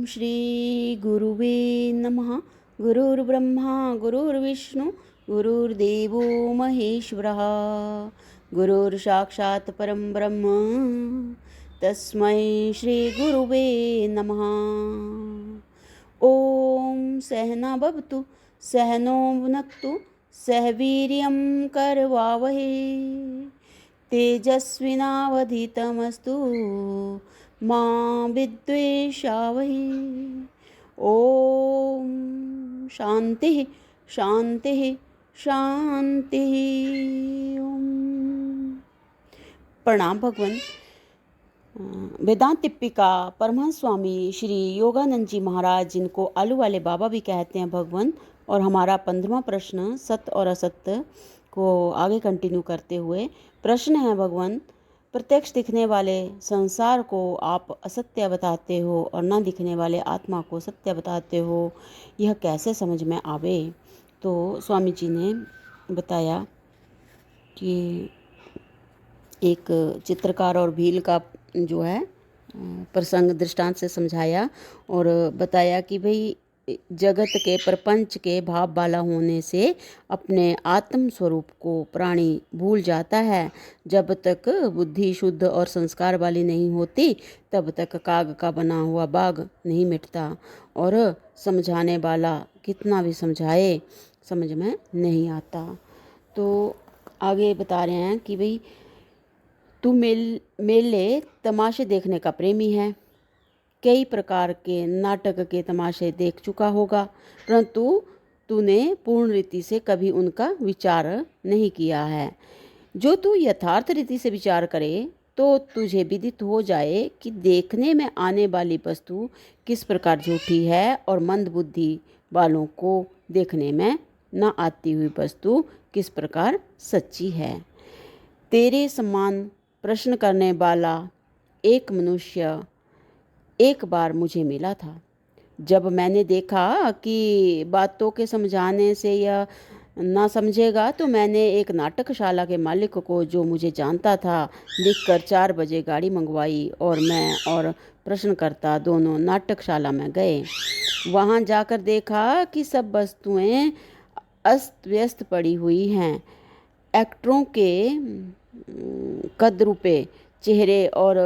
श्री गुरुवे नमः। गुरुर्ब्रह्मा गुरुर्विष्णु गुरुर्देवो महेश्वरः। गुरुर्साक्षात् परं ब्रह्म तस्मै श्री गुरुवे नमः। ओम सहना भवतु सहनो भुनक्तु सह वीर्यं करवावहै तेजस्विनावधीतमस्तु मा विद्वेषावहै। ओम शांति शांति शांति। ओम प्रणाम भगवान। वेदांत टिप्पिका परमहंस स्वामी श्री योगानंद जी महाराज, जिनको आलू वाले बाबा भी कहते हैं भगवान, और हमारा 15वां प्रश्न सत्य और असत्य को आगे कंटिन्यू करते हुए प्रश्न है भगवान, प्रत्यक्ष दिखने वाले संसार को आप असत्य बताते हो और न दिखने वाले आत्मा को सत्य बताते हो, यह कैसे समझ में आवे। तो स्वामी जी ने बताया कि एक चित्रकार और भील का जो है प्रसंग दृष्टांत से समझाया और बताया कि भाई जगत के प्रपंच के भाव वाला होने से अपने आत्म स्वरूप को प्राणी भूल जाता है। जब तक बुद्धि शुद्ध और संस्कार वाली नहीं होती तब तक काग का बना हुआ बाग नहीं मिटता, और समझाने वाला कितना भी समझाए समझ में नहीं आता। तो आगे बता रहे हैं कि भाई तू मेले तमाशे देखने का प्रेमी है, कई प्रकार के नाटक के तमाशे देख चुका होगा, परंतु तूने पूर्ण रीति से कभी उनका विचार नहीं किया है। जो तू यथार्थ रीति से विचार करे तो तुझे विदित हो जाए कि देखने में आने वाली वस्तु किस प्रकार झूठी है और मंद बुद्धि वालों को देखने में न आती हुई वस्तु किस प्रकार सच्ची है। तेरे समान प्रश्न करने वाला एक मनुष्य एक बार मुझे मिला था। जब मैंने देखा कि बातों के समझाने से यह ना समझेगा तो मैंने एक नाटकशाला के मालिक को, जो मुझे जानता था, लिखकर 4 बजे गाड़ी मंगवाई और मैं और प्रश्नकर्ता दोनों नाटकशाला में गए। वहाँ जाकर देखा कि सब वस्तुएं अस्त व्यस्त पड़ी हुई हैं। एक्टरों के कदरूपे चेहरे और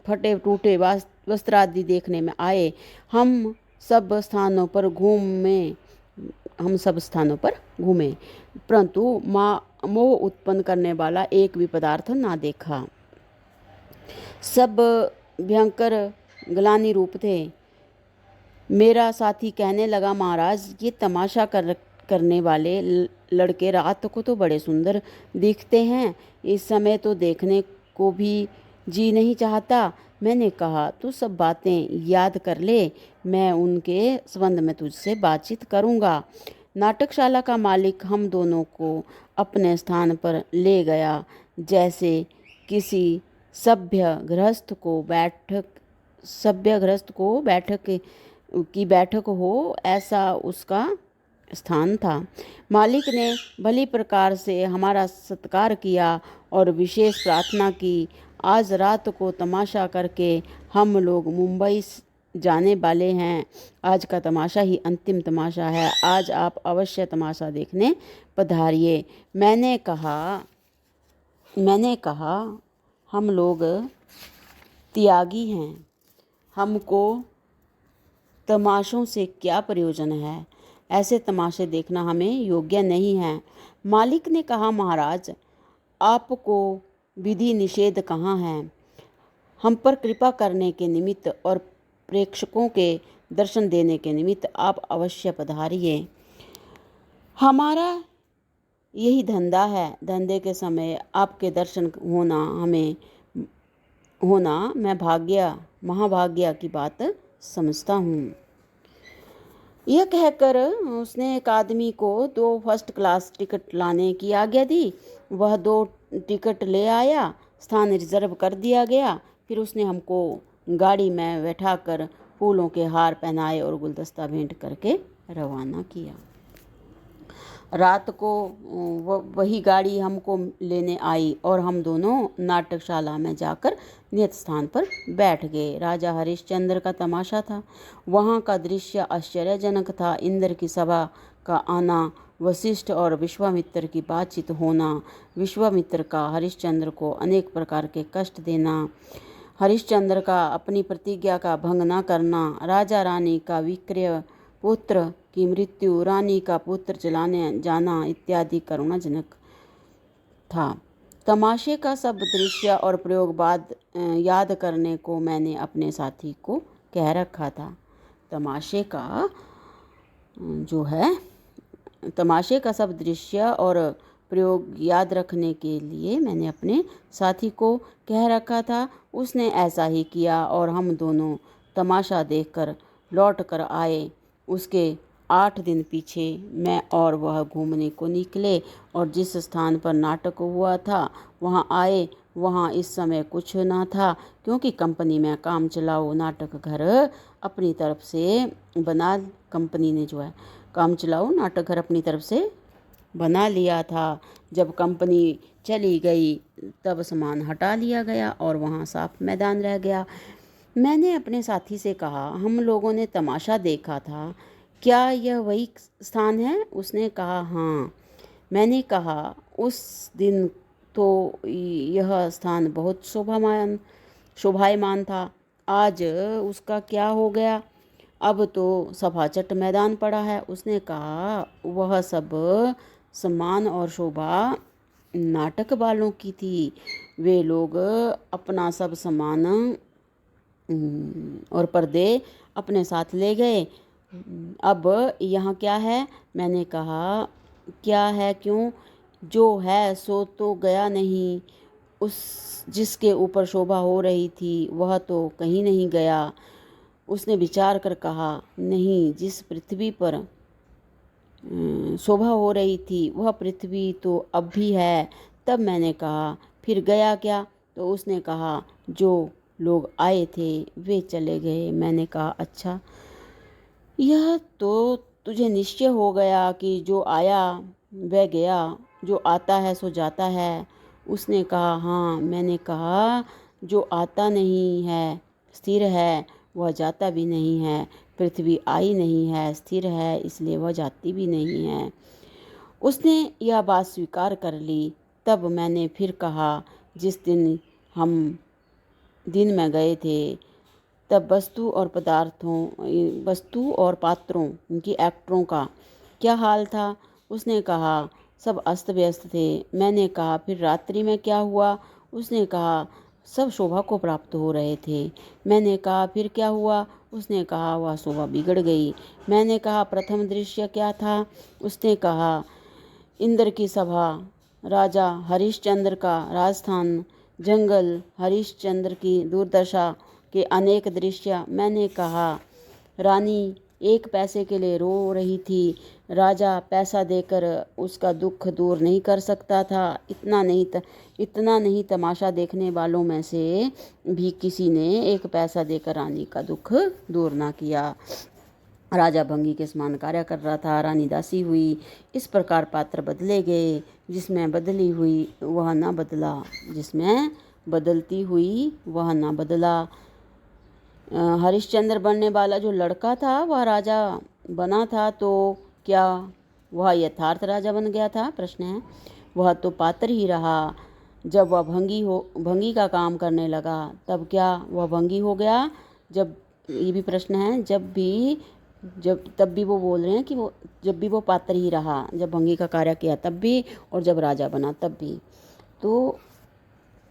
फटे टूटे वस्त्र आदि देखने में आए। हम सब स्थानों पर घूमे, परंतु मोह उत्पन्न करने वाला एक भी पदार्थ ना देखा। सब भयंकर ग्लानि रूप थे। मेरा साथी कहने लगा, महाराज ये तमाशा करने वाले लड़के रात को तो बड़े सुंदर दिखते हैं, इस समय तो देखने को भी जी नहीं चाहता। मैंने कहा, तू सब बातें याद कर ले, मैं उनके संबंध में तुझसे बातचीत करूँगा। नाटकशाला का मालिक हम दोनों को अपने स्थान पर ले गया, जैसे किसी सभ्य गृहस्थ को बैठक हो, ऐसा उसका स्थान था। मालिक ने भली प्रकार से हमारा सत्कार किया और विशेष प्रार्थना की। आज रात को तमाशा करके हम लोग मुंबई जाने वाले हैं। आज का तमाशा ही अंतिम तमाशा है, आज आप अवश्य तमाशा देखने पधारिए। मैंने कहा हम लोग त्यागी हैं, हमको तमाशों से क्या प्रयोजन है, ऐसे तमाशे देखना हमें योग्य नहीं है। मालिक ने कहा, महाराज आपको विधि निषेध कहाँ है। हम पर कृपा करने के निमित्त और प्रेक्षकों के दर्शन देने के निमित्त आप अवश्य पधारिए। हमारा यही धंधा है। धंधे के समय आपके दर्शन होना मैं महाभाग्य की बात समझता हूँ। यह कहकर उसने एक आदमी को 2 फर्स्ट क्लास टिकट लाने की आज्ञा दी। वह 2 टिकट ले आया, स्थान रिजर्व कर दिया गया। फिर उसने हमको गाड़ी में बैठाकर फूलों के हार पहनाए और गुलदस्ता भेंट करके रवाना किया। रात को वही गाड़ी हमको लेने आई और हम दोनों नाटकशाला में जाकर नियत स्थान पर बैठ गए। राजा हरिश्चंद्र का तमाशा था। वहाँ का दृश्य आश्चर्यजनक था। इंद्र की सभा का आना, वशिष्ठ और विश्वामित्र की बातचीत होना, विश्वामित्र का हरिश्चंद्र को अनेक प्रकार के कष्ट देना, हरिश्चंद्र का अपनी प्रतिज्ञा का भंग न करना, राजा रानी का विक्रय, पुत्र की मृत्यु, रानी का पुत्र चलाने जाना इत्यादि करुणाजनक था। तमाशे का सब दृश्य और प्रयोग बाद याद करने को मैंने अपने साथी को कह रखा था। तमाशे का जो है तमाशे का सब दृश्य और प्रयोग याद रखने के लिए मैंने अपने साथी को कह रखा था। उसने ऐसा ही किया और हम दोनों तमाशा देखकर लौट कर आए। उसके 8 दिन पीछे मैं और वह घूमने को निकले और जिस स्थान पर नाटक हुआ था वहाँ आए। वहाँ इस समय कुछ ना था, क्योंकि कंपनी में काम चलाओ नाटक घर अपनी तरफ से बना कंपनी ने जो है काम चलाओ नाटक घर अपनी तरफ से बना लिया था। जब कंपनी चली गई तब सामान हटा लिया गया और वहाँ साफ मैदान रह गया। मैंने अपने साथी से कहा, हम लोगों ने तमाशा देखा था, क्या यह वही स्थान है? उसने कहा, हाँ। मैंने कहा, उस दिन तो यह स्थान बहुत शोभायमान था, आज उसका क्या हो गया? अब तो सफाचट मैदान पड़ा है। उसने कहा, वह सब सम्मान और शोभा नाटक वालों की थी। वे लोग अपना सब सामान और पर्दे अपने साथ ले गए। अब यहाँ क्या है? मैंने कहा, क्या है? क्यों? जो है सो तो गया नहीं। उस जिसके ऊपर शोभा हो रही थी वह तो कहीं नहीं गया। उसने विचार कर कहा, नहीं, जिस पृथ्वी पर शोभा हो रही थी वह पृथ्वी तो अब भी है। तब मैंने कहा, फिर गया क्या? तो उसने कहा, जो लोग आए थे वे चले गए। मैंने कहा, अच्छा, यह तो तुझे निश्चय हो गया कि जो आया वह गया, जो आता है सो जाता है। उसने कहा, हाँ। मैंने कहा, जो आता नहीं है स्थिर है, वह जाता भी नहीं है। पृथ्वी आई नहीं है, स्थिर है, इसलिए वह जाती भी नहीं है। उसने यह बात स्वीकार कर ली। तब मैंने फिर कहा, जिस दिन हम दिन में गए थे तब वस्तु और पात्रों उनकी एक्टरों का क्या हाल था? उसने कहा, सब अस्त व्यस्त थे। मैंने कहा, फिर रात्रि में क्या हुआ? उसने कहा, सब शोभा को प्राप्त हो रहे थे। मैंने कहा, फिर क्या हुआ? उसने कहा, वह शोभा बिगड़ गई। मैंने कहा, प्रथम दृश्य क्या था? उसने कहा, इंद्र की सभा, राजा हरिश्चंद्र का राजस्थान, जंगल, हरिश्चंद्र की दुर्दशा के अनेक दृश्य। मैंने कहा, रानी 1 पैसे के लिए रो रही थी। राजा पैसा देकर उसका दुख दूर नहीं कर सकता था। इतना नहीं, तमाशा देखने वालों में से भी किसी ने 1 पैसा देकर रानी का दुख दूर ना किया। राजा भंगी के समान कार्य कर रहा था, रानी दासी हुई। इस प्रकार पात्र बदले गए। जिसमें बदली हुई वह ना बदला, जिसमें बदलती हुई वह ना बदला। हरिश्चंद्र बनने वाला जो लड़का था वह राजा बना था, तो क्या वह यथार्थ राजा बन गया था? प्रश्न है। वह तो पात्र ही रहा। जब वह भंगी का काम करने लगा तब क्या वह भंगी हो गया? ये भी प्रश्न है। तब भी वो बोल रहे हैं कि वो जब भी वो पात्र ही रहा, जब भंगी का कार्य किया तब भी और जब राजा बना तब भी। तो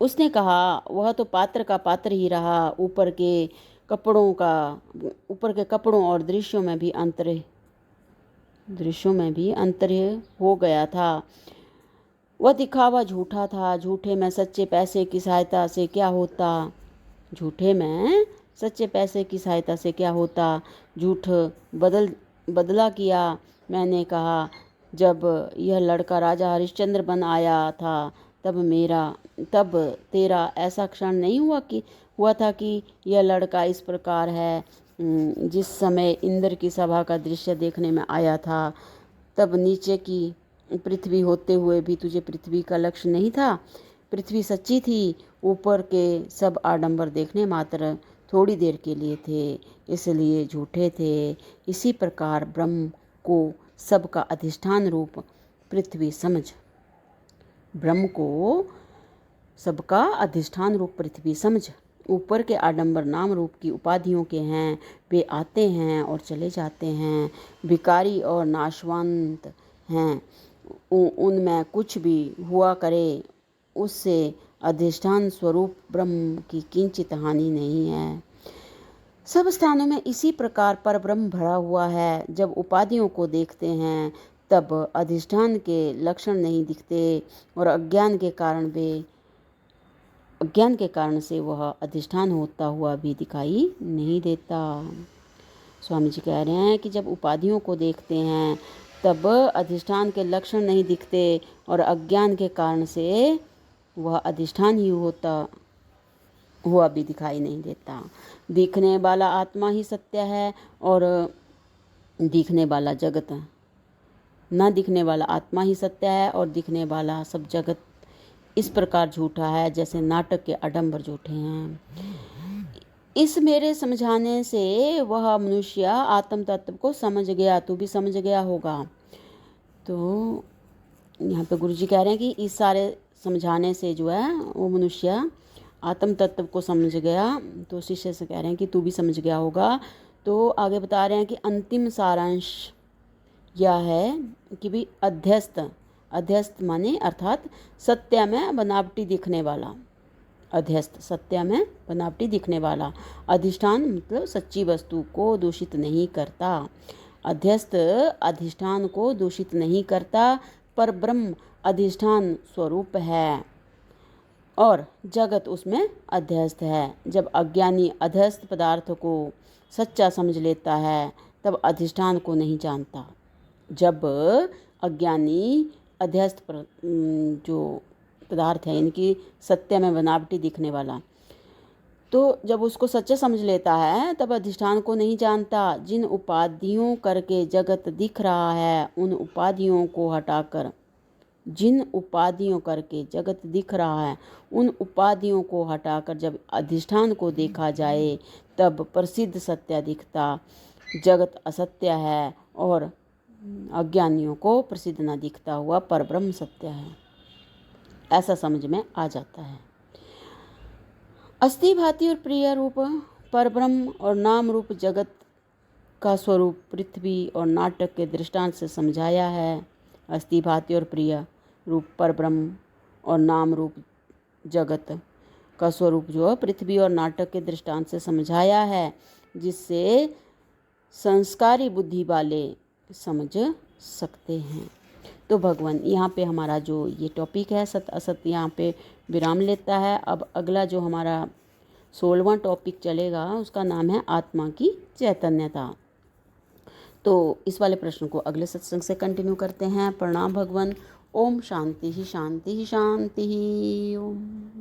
उसने कहा, वह तो पात्र का पात्र ही रहा। ऊपर के कपड़ों और दृश्यों में भी अंतर हो गया था। वह दिखावा झूठा था। झूठे में सच्चे पैसे की सहायता से क्या होता? झूठ बदला किया। मैंने कहा, जब यह लड़का राजा हरिश्चंद्र बन आया था तब तेरा ऐसा क्षण नहीं हुआ था कि यह लड़का इस प्रकार है। जिस समय इंद्र की सभा का दृश्य देखने में आया था तब नीचे की पृथ्वी होते हुए भी तुझे पृथ्वी का लक्ष्य नहीं था। पृथ्वी सच्ची थी, ऊपर के सब आडंबर देखने मात्र थोड़ी देर के लिए थे, इसलिए झूठे थे। इसी प्रकार ब्रह्म को सबका अधिष्ठान रूप पृथ्वी समझ। ब्रह्म को सबका अधिष्ठान रूप पृथ्वी समझ। ऊपर के आडंबर नाम रूप की उपाधियों के हैं, वे आते हैं और चले जाते हैं, विकारी और नाशवंत हैं। उनमें कुछ भी हुआ करे, उससे अधिष्ठान स्वरूप ब्रह्म की किंचित हानि नहीं है। सब स्थानों में इसी प्रकार पर ब्रह्म भरा हुआ है। जब उपाधियों को देखते हैं तब अधिष्ठान के लक्षण नहीं दिखते और अज्ञान के कारण से वह अधिष्ठान होता हुआ भी दिखाई नहीं देता। स्वामी जी कह रहे हैं कि जब उपाधियों को देखते हैं तब अधिष्ठान के लक्षण नहीं दिखते और अज्ञान के कारण से वह अधिष्ठान ही होता हुआ भी दिखाई नहीं देता। दिखने वाला आत्मा ही सत्य है और दिखने वाला जगत, न दिखने वाला आत्मा ही सत्य है और दिखने वाला सब जगत इस प्रकार झूठा है जैसे नाटक के आडंबर झूठे हैं। इस मेरे समझाने से वह मनुष्य आत्म तत्व को समझ गया, तू भी समझ गया होगा। तो यहाँ पे गुरु जी कह रहे हैं कि इस सारे समझाने से जो है वो मनुष्य आत्म तत्व को समझ गया। तो शिष्य से कह रहे हैं कि तू भी समझ गया होगा। तो आगे बता रहे हैं कि अंतिम सारांश यह है कि भी अध्यस्त माने अर्थात सत्य में बनावटी दिखने वाला, अध्यस्त सत्य में बनावटी दिखने वाला, अधिष्ठान मतलब सच्ची वस्तु को दूषित नहीं करता। अध्यस्त अधिष्ठान को दूषित नहीं करता, पर ब्रह्म अधिष्ठान स्वरूप है और जगत उसमें अध्यस्त है। जब अज्ञानी अध्यस्त पदार्थ को सच्चा समझ लेता है तब अधिष्ठान को नहीं जानता। जब अज्ञानी अध्यस्त जो पदार्थ है इनकी सत्य में बनावटी दिखने वाला, तो जब उसको सच्चा समझ लेता है तब अधिष्ठान को नहीं जानता। जिन उपाधियों करके जगत दिख रहा है उन उपाधियों को हटाकर, जिन उपाधियों करके जगत दिख रहा है उन उपाधियों को हटाकर जब अधिष्ठान को देखा जाए तब प्रसिद्ध सत्य दिखता। जगत असत्य है और अज्ञानियों को प्रसिद्ध न दिखता हुआ परब्रह्म सत्य है, ऐसा समझ में आ जाता है। अस्थि भांति और प्रिय रूप परब्रह्म और नाम रूप जगत का स्वरूप पृथ्वी और नाटक के दृष्टांत से समझाया है। अस्थि भांति और प्रिय रूप परब्रह्म और नाम रूप जगत का स्वरूप जो पृथ्वी और नाटक के दृष्टांत से समझाया है, जिससे संस्कारी बुद्धि वाले समझ सकते हैं। तो भगवान यहाँ पे हमारा जो ये टॉपिक है सत असत यहाँ पे विराम लेता है। अब अगला जो हमारा 16वां टॉपिक चलेगा उसका नाम है आत्मा की चैतन्यता। तो इस वाले प्रश्न को अगले सत्संग से कंटिन्यू करते हैं। प्रणाम भगवान। ओम शांति ही शांति ही शांति ही। ओम।